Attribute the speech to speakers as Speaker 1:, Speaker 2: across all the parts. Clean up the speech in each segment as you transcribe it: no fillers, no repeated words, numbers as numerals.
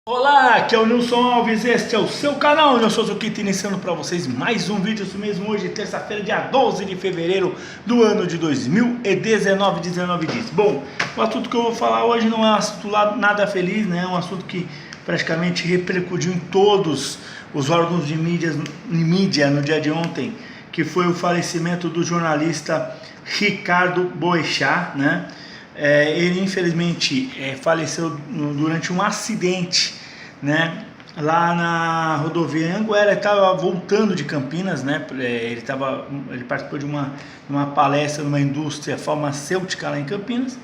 Speaker 1: Olá, aqui é o Nilson Alves, este é o seu canal Nilson Zucchini, iniciando para vocês mais um vídeo, isso mesmo, hoje, terça-feira, dia 12 de fevereiro do ano de 2019, 19 dias. Bom, o assunto que eu vou falar hoje não é um assunto nada feliz, né? É um assunto que praticamente repercutiu em todos os órgãos de mídia no dia de ontem, que foi o falecimento do jornalista Ricardo Boechat, né? Ele infelizmente faleceu durante um acidente, né, lá na rodovia Anhanguera. Ele estava voltando de Campinas, né? Ele participou de uma palestra numa indústria farmacêutica lá em Campinas,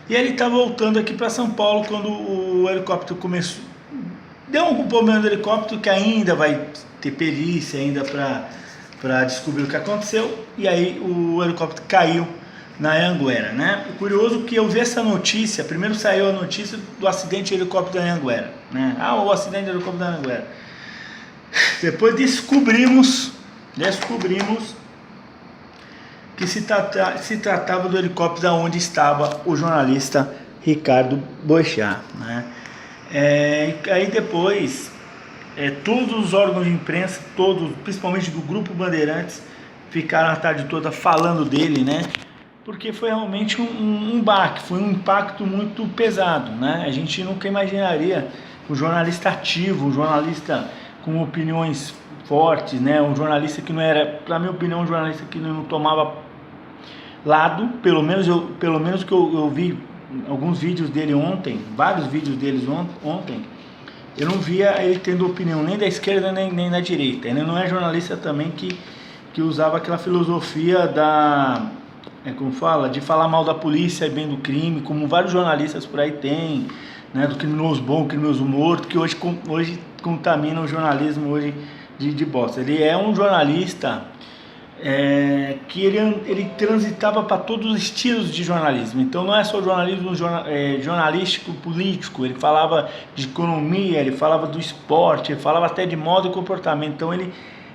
Speaker 1: e ele estava voltando aqui para São Paulo quando o helicóptero começou. Deu um problema no helicóptero que ainda vai ter perícia ainda para descobrir o que aconteceu, e aí o helicóptero caiu na Anhanguera, né? O curioso é que eu vi essa notícia, primeiro saiu a notícia do acidente de helicóptero da Anhanguera, né? O acidente de helicóptero da Anhanguera. Depois descobrimos que se tratava do helicóptero onde estava o jornalista Ricardo Boechat, né? Aí depois, todos os órgãos de imprensa, todos, principalmente do Grupo Bandeirantes, ficaram a tarde toda falando dele, né? Porque foi realmente um baque, foi um impacto muito pesado, né? A gente nunca imaginaria um jornalista ativo, um jornalista com opiniões fortes, né? Um jornalista que não era, na minha opinião, um jornalista que não tomava lado, pelo menos que eu vi alguns vídeos dele ontem, vários vídeos deles ontem, eu não via ele tendo opinião nem da esquerda nem da direita. Ele não é jornalista também que usava aquela filosofia como fala, de falar mal da polícia e bem do crime, como vários jornalistas por aí têm, né, do criminoso bom, criminoso morto, que hoje contamina o jornalismo hoje de bosta. Ele é um jornalista que ele transitava para todos os estilos de jornalismo. Então não é só jornalismo jornalístico político, ele falava de economia, ele falava do esporte, ele falava até de moda e comportamento. Então ele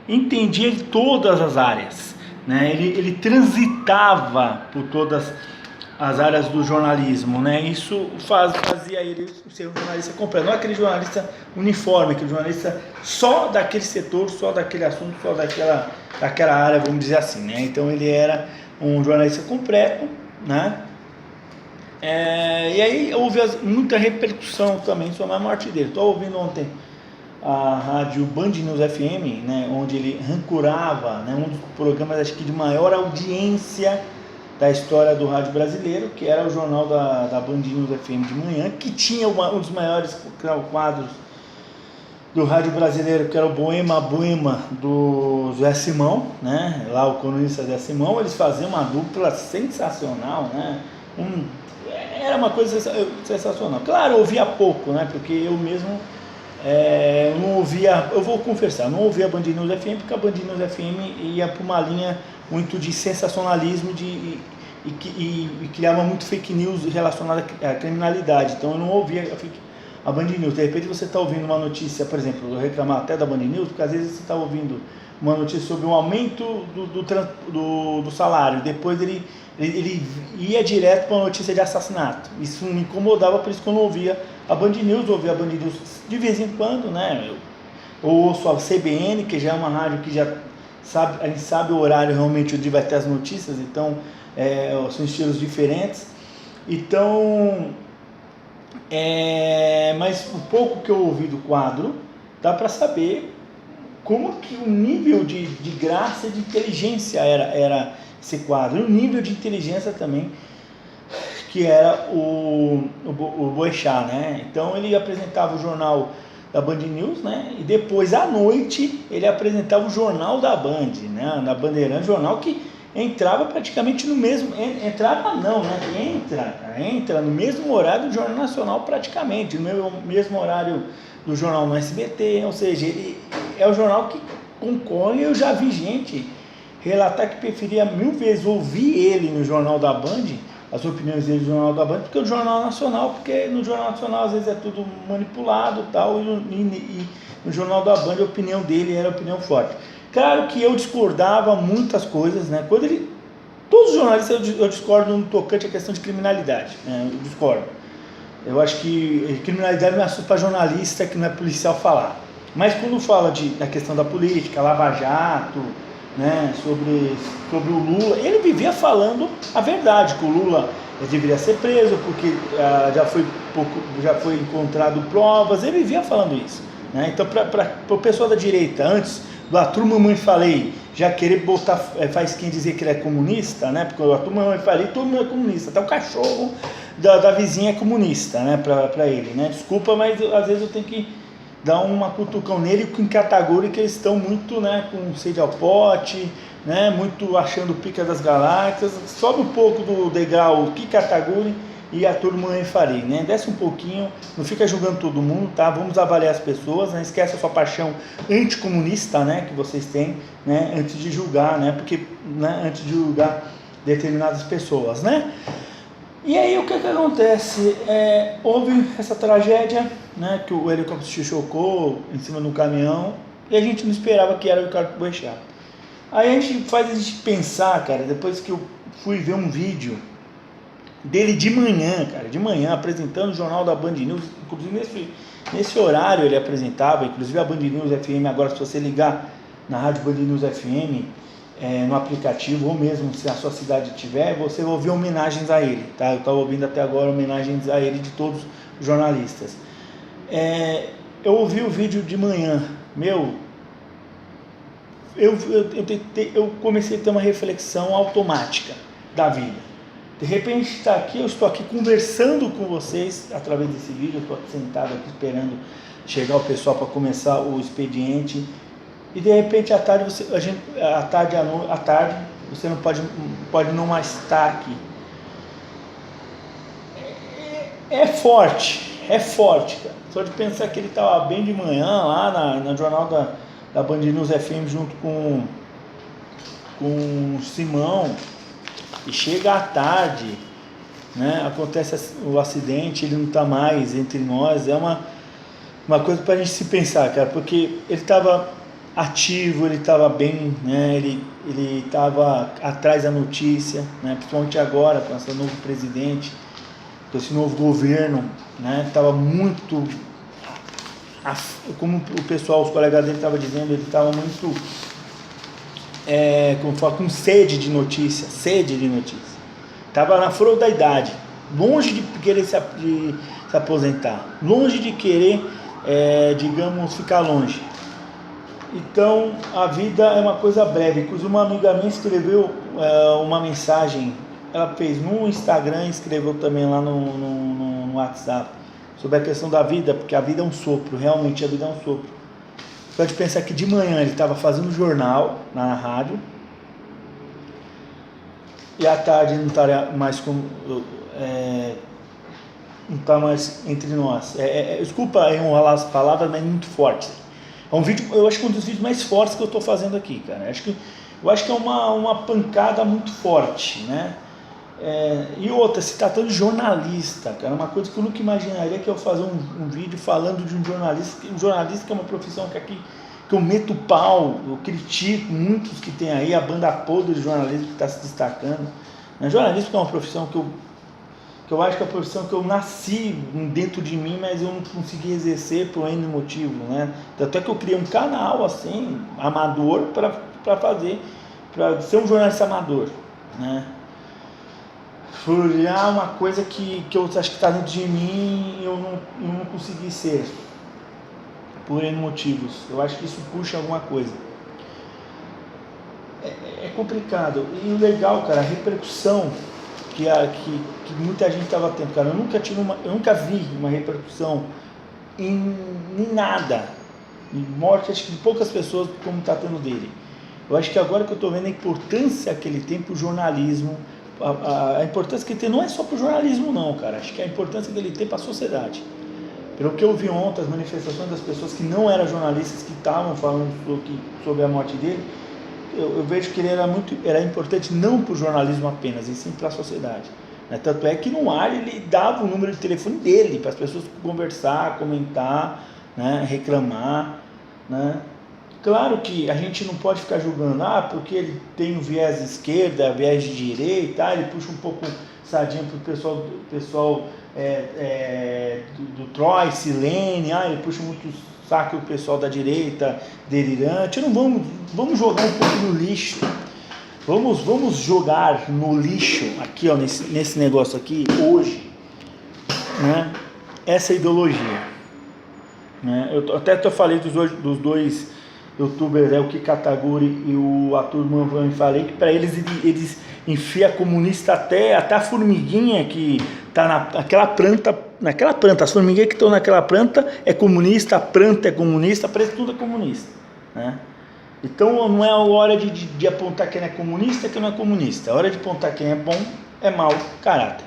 Speaker 1: entendia de todas as áreas, né? Ele transitava por todas as áreas do jornalismo, né? Isso fazia ele ser um jornalista completo, não aquele jornalista uniforme, aquele jornalista só daquele setor, só daquele assunto, só daquela área, vamos dizer assim, né? Então ele era um jornalista completo, né? E aí houve muita repercussão também sobre a morte dele. Estou ouvindo ontem a rádio Band News FM, né, onde ele ancorava, né, um dos programas, acho que de maior audiência da história do rádio brasileiro, que era o jornal da Band News FM de manhã, que tinha um dos maiores quadros do rádio brasileiro, que era o Boema do Zé Simão, né, lá o colunista Zé Simão. Eles faziam uma dupla sensacional, né, era uma coisa sensacional. Claro, eu ouvia pouco, né, porque eu mesmo não ouvia, eu vou confessar, não ouvia a Band News FM, porque a Band News FM ia para uma linha muito de sensacionalismo e criava muito fake news relacionada à criminalidade. Então eu não ouvia a Band News. De repente você está ouvindo uma notícia, por exemplo, eu reclamar até da Band News, porque às vezes você está ouvindo uma notícia sobre um aumento do salário, depois ele ia direto para uma notícia de assassinato. Isso me incomodava, por isso que eu não ouvia a Band News. Ouvia a Band News de vez em quando, né? Eu ouço a CBN, que já é uma rádio que já sabe, a gente sabe o horário realmente onde vai ter as notícias, então são estilos diferentes. Então, mas o pouco que eu ouvi do quadro, dá para saber como que o nível de graça e de inteligência era esse quadro, o nível de inteligência também que era o Boechat, né? Então ele apresentava o jornal da Band News, né? E depois à noite ele apresentava o jornal da Band, né? Na Bandeirantes, jornal que entrava praticamente no mesmo, entrava não, né? Entra no mesmo horário do Jornal Nacional praticamente, no mesmo horário do jornal no SBT, ou seja, ele é o jornal que concorre. Eu já vi gente relatar que preferia 1000 vezes ouvir ele no Jornal da Band, as opiniões dele no Jornal da Band, porque o Jornal Nacional, porque no Jornal Nacional às vezes é tudo manipulado e tal, e no Jornal da Band a opinião dele era opinião forte. Claro que eu discordava muitas coisas, né? Todos os jornalistas eu discordo no tocante à questão de criminalidade, né? Eu discordo. Eu acho que criminalidade não é assunto para jornalista que não é policial falar. Mas quando fala da questão da política, Lava Jato, né, sobre o Lula, ele vivia falando a verdade, que o Lula deveria ser preso porque já foi encontrado provas, ele vivia falando isso. Né? Então, para o pessoal da direita, antes do Arthur Mamãe Falei, já querer botar, faz quem dizer que ele é comunista, né? Porque o Arthur Mamãe Falei, todo mundo é comunista, até o cachorro da vizinha é comunista, né? Para ele, né? Desculpa, mas às vezes eu tenho que dar uma cutucão nele com categoria que eles estão muito, né? Com sede ao pote, né? Muito achando pica das galáxias. Sobe um pouco do degrau que categoria e a turma Farei, né? Desce um pouquinho, não fica julgando todo mundo, tá? Vamos avaliar as pessoas, não esquece a sua paixão anticomunista, né? Que vocês têm, né? Antes de julgar, né? Porque, né? Antes de julgar determinadas pessoas, né? E aí o que acontece? Houve essa tragédia, né? Que o helicóptero se chocou em cima de um caminhão e a gente não esperava que era o Ricardo Boechat. Aí a gente pensar, cara, depois que eu fui ver um vídeo dele de manhã, apresentando o jornal da Band News, inclusive nesse horário ele apresentava, inclusive a Band News FM, agora se você ligar na rádio Band News FM, no aplicativo, ou mesmo se a sua cidade tiver, você vai ouvir homenagens a ele, tá? Eu estava ouvindo até agora homenagens a ele de todos os jornalistas. Eu ouvi o vídeo de manhã, eu comecei a ter uma reflexão automática da vida. De repente eu estou aqui conversando com vocês através desse vídeo, eu estou sentado aqui esperando chegar o pessoal para começar o expediente, e de repente à tarde você não pode não mais estar aqui. É forte, cara. Só de pensar que ele estava bem de manhã lá na jornal da Band News FM junto com o Simão, e chega à tarde, né, acontece o acidente, ele não está mais entre nós. É uma coisa para a gente se pensar, cara, porque ele estava ativo, ele estava bem, né, ele estava atrás da notícia, né, principalmente agora com esse novo presidente, com esse novo governo, né, estava muito, como o pessoal, os colegas dele estavam dizendo, ele estava muito com sede de notícia, estava na flor da idade, longe de querer se aposentar, longe de querer, digamos, ficar longe. Então a vida é uma coisa breve. Inclusive uma amiga minha escreveu uma mensagem, ela fez no Instagram, escreveu também lá no WhatsApp, sobre a questão da vida, porque a vida é um sopro, realmente a vida é um sopro. Pode pensar que de manhã ele estava fazendo jornal na rádio, e à tarde não está mais não está mais entre nós. Desculpa enrolar as palavras, mas é muito forte. É um vídeo, eu acho que é um dos vídeos mais fortes que eu estou fazendo aqui, cara. Eu acho que é uma pancada muito forte, né? E outra, se tratando de jornalista, cara, uma coisa que eu nunca imaginaria, que eu fazer um vídeo falando de um jornalista que é uma profissão que eu meto pau, eu critico muitos que tem aí, a banda podre de jornalismo que está se destacando. Jornalismo é uma profissão que eu acho que é a profissão que eu nasci dentro de mim, mas eu não consegui exercer por N motivo, né? Até que eu criei um canal assim, amador, para ser um jornalista amador, né? Olhar uma coisa que eu acho que está dentro de mim e eu não consegui ser, por N motivos. Eu acho que isso puxa alguma coisa. É complicado. E o legal, cara, a repercussão que muita gente estava tendo, cara, eu nunca vi uma repercussão em nada, em morte, acho que de poucas pessoas como está tendo dele. Eu acho que agora que eu estou vendo a importância que ele tem para o jornalismo, a importância que ele tem não é só para o jornalismo não, cara, acho que a importância que ele tem para a sociedade. Pelo que eu vi ontem, as manifestações das pessoas que não eram jornalistas, que estavam falando sobre a morte dele, eu vejo que ele era importante não para o jornalismo apenas, e sim para a sociedade. Né? Tanto é que no ar ele dava o número de telefone dele para as pessoas conversar, comentar, né? Reclamar, né? Claro que a gente não pode ficar julgando, porque ele tem o viés de esquerda, viés de direita, ele puxa um pouco sardinha para o pessoal do Troy, Silene, ele puxa muito saco o pessoal da direita, delirante. Não vamos jogar um pouco no lixo. Vamos jogar no lixo, aqui, ó, nesse negócio aqui, hoje, né? Essa ideologia, né? Eu até falei dos dois youtubers, o Kikataguri e o Arthur Manvan, falei que para eles enfiam comunista até a formiguinha que tá naquela planta, as formiguinhas que estão naquela planta é comunista, a planta é comunista, parece que tudo é comunista, né? Então não é a hora de apontar quem é comunista, quem não é comunista. É a hora de apontar quem é bom, é mau caráter.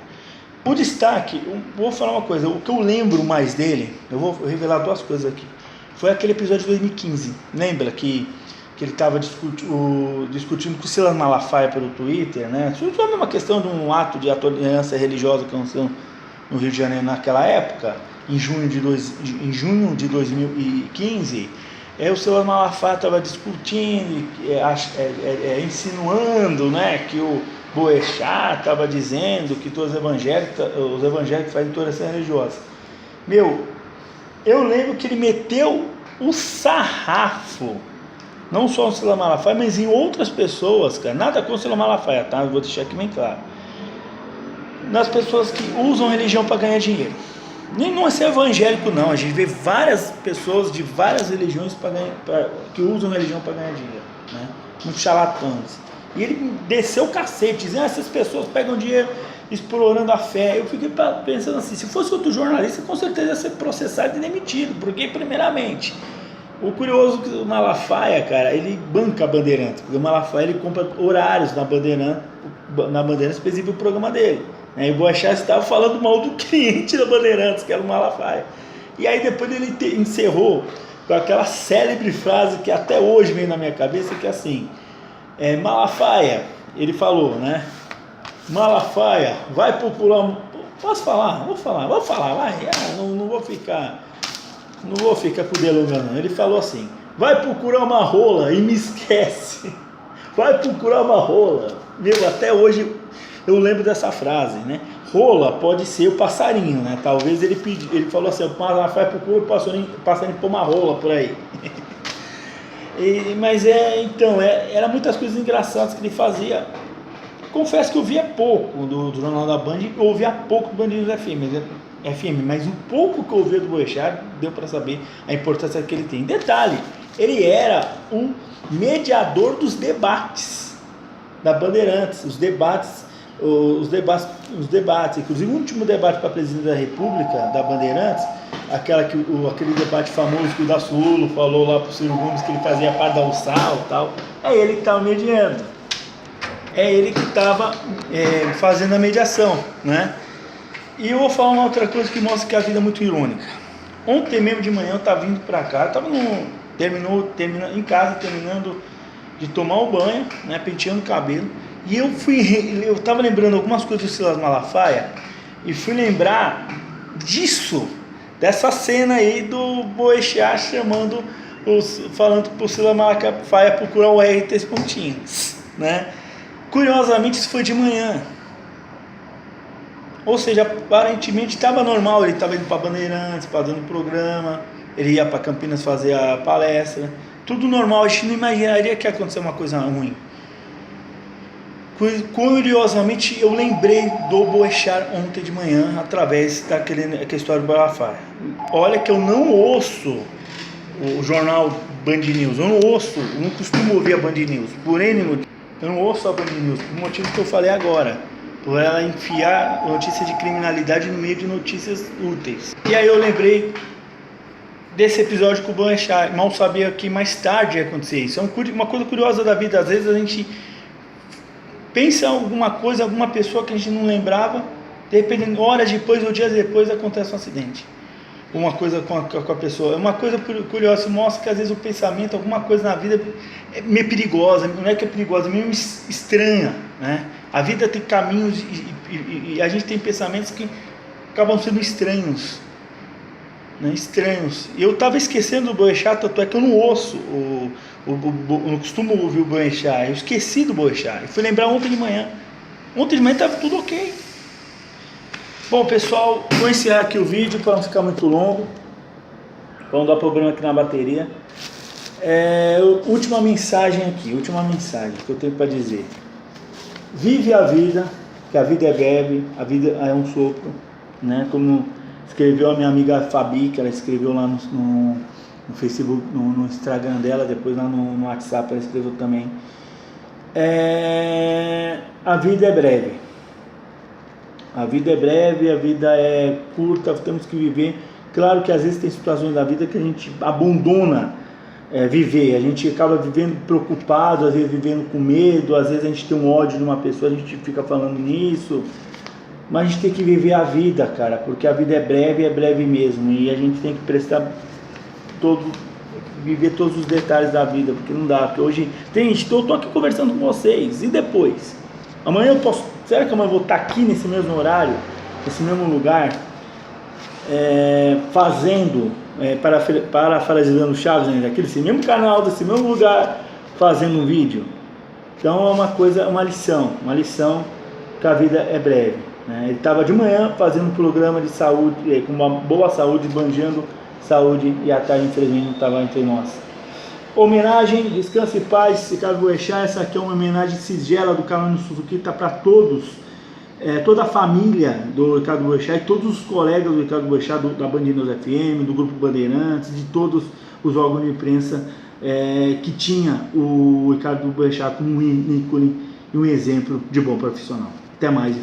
Speaker 1: O destaque, vou falar uma coisa, o que eu lembro mais dele, eu vou revelar duas coisas aqui. Foi aquele episódio de 2015, lembra que ele estava discutindo com o Silas Malafaia pelo Twitter, né? Isso é uma questão de um ato de tolerância religiosa que aconteceu no Rio de Janeiro naquela época, em junho de 2015. O Silas Malafaia estava discutindo, insinuando, né, que o Boechat estava dizendo que todos os evangélicos fazem intolerância religiosa. Eu lembro que ele meteu o sarrafo, não só no Silas Malafaia, mas em outras pessoas, cara. Nada contra o Silas Malafaia, tá? Eu vou deixar aqui bem claro. Nas pessoas que usam religião para ganhar dinheiro. Nem não é ser evangélico, não. A gente vê várias pessoas de várias religiões que usam religião para ganhar dinheiro, né? Muitos charlatães. E ele desceu o cacete, dizendo: essas pessoas pegam dinheiro explorando a fé. Eu fiquei pensando assim: se fosse outro jornalista, com certeza ia ser processado e demitido. Porque, primeiramente, o curioso que o Malafaia, cara, ele banca a Bandeirantes. Porque o Malafaia, ele compra horários na Bandeirantes para exibir o programa dele. E o Boechat estava falando mal do cliente da Bandeirantes, que era o Malafaia. E aí depois ele encerrou com aquela célebre frase que até hoje vem na minha cabeça, que é assim: Malafaia, ele falou, né? Malafaia, vai procurar... Posso falar? Vou falar, vai. Não vou ficar com delonga, não. Ele falou assim: vai procurar uma rola e me esquece. Vai procurar uma rola. Até hoje eu lembro dessa frase, né? Rola pode ser o passarinho, né? Talvez ele falou assim: Malafaia procura o passarinho pôr uma rola por aí. Mas era muitas coisas engraçadas que ele fazia. Confesso que eu via pouco do Jornal da Band, eu ouvia pouco do Band News FM, mas o pouco que eu ouvia do Boechat deu para saber a importância que ele tem. Detalhe, ele era um mediador dos debates da Bandeirantes, os debates, inclusive o último debate para a presidência da República da Bandeirantes, aquele debate famoso que o Daciolo falou lá para o Ciro Gomes que ele fazia parte da USAL e tal, é ele que estava mediando, é ele que estava fazendo a mediação, né? E eu vou falar uma outra coisa que mostra que a vida é muito irônica. Ontem mesmo de manhã eu estava vindo para cá, estava em casa, terminando de tomar o banho, né, penteando o cabelo, e eu estava lembrando algumas coisas do Silas Malafaia, e fui lembrar dessa cena aí do Boechat falando para o Silas Malafaia procurar o R três pontinhos, né? Curiosamente isso foi de manhã, ou seja, aparentemente estava normal, ele estava indo para Bandeirantes, fazendo programa, ele ia para Campinas fazer a palestra, tudo normal. A gente não imaginaria que ia acontecer uma coisa ruim. Curiosamente eu lembrei do Boechat ontem de manhã, através daquela história do Malafaia. Olha que eu não ouço o jornal Band News, eu não costumo ouvir a Band News, por N motivo. Eu não ouço a Band News, por motivo que eu falei agora, por ela enfiar notícias de criminalidade no meio de notícias úteis. E aí eu lembrei desse episódio com o Boechat, mal sabia que mais tarde ia acontecer isso. É uma coisa curiosa da vida, às vezes a gente pensa em alguma coisa, alguma pessoa que a gente não lembrava, de repente, horas depois ou dias depois acontece um acidente. Uma coisa com a pessoa. É uma coisa curiosa, mostra que às vezes o pensamento, alguma coisa na vida é meio perigosa, não é que é perigosa, é meio estranha, né? A vida tem caminhos e a gente tem pensamentos que acabam sendo estranhos, né? Estranhos. Eu estava esquecendo do Boechat, tanto é que eu não ouço, não costumo ouvir o Boechat, eu esqueci do Boechat. Eu fui lembrar ontem de manhã. Ontem de manhã estava tudo ok. Bom, pessoal, vou encerrar aqui o vídeo para não ficar muito longo, para não dar problema aqui na bateria. Última mensagem aqui, última mensagem que eu tenho para dizer. Vive a vida, que a vida é breve, a vida é um sopro, né? Como escreveu a minha amiga Fabi, que ela escreveu lá no Facebook, no Instagram dela, depois lá no WhatsApp ela escreveu também. A vida é breve. A vida é breve, a vida é curta, temos que viver. Claro que às vezes tem situações da vida que a gente abandona viver, a gente acaba vivendo preocupado, às vezes vivendo com medo, às vezes a gente tem um ódio de uma pessoa, a gente fica falando nisso, mas a gente tem que viver a vida, cara, porque a vida é breve mesmo, e a gente tem que viver todos os detalhes da vida, porque não dá, porque hoje estou aqui conversando com vocês, e depois? Amanhã eu posso, será que amanhã eu vou estar aqui nesse mesmo horário, nesse mesmo lugar, fazendo, parafraseando Chaves, né, aqui nesse mesmo canal, desse mesmo lugar, fazendo um vídeo? Então é uma lição que a vida é breve, né? Ele estava de manhã fazendo um programa de saúde, com uma boa saúde, banjando saúde, e à tarde infelizmente não estava entre nós. Homenagem, descanso e paz, Ricardo Boechat. Essa aqui é uma homenagem singela do canal Suzuki, está para todos, toda a família do Ricardo Boechat, e todos os colegas do Ricardo Boechat, da Band News FM, do Grupo Bandeirantes, de todos os órgãos de imprensa que tinha o Ricardo Boechat como um ícone e um exemplo de bom profissional. Até mais.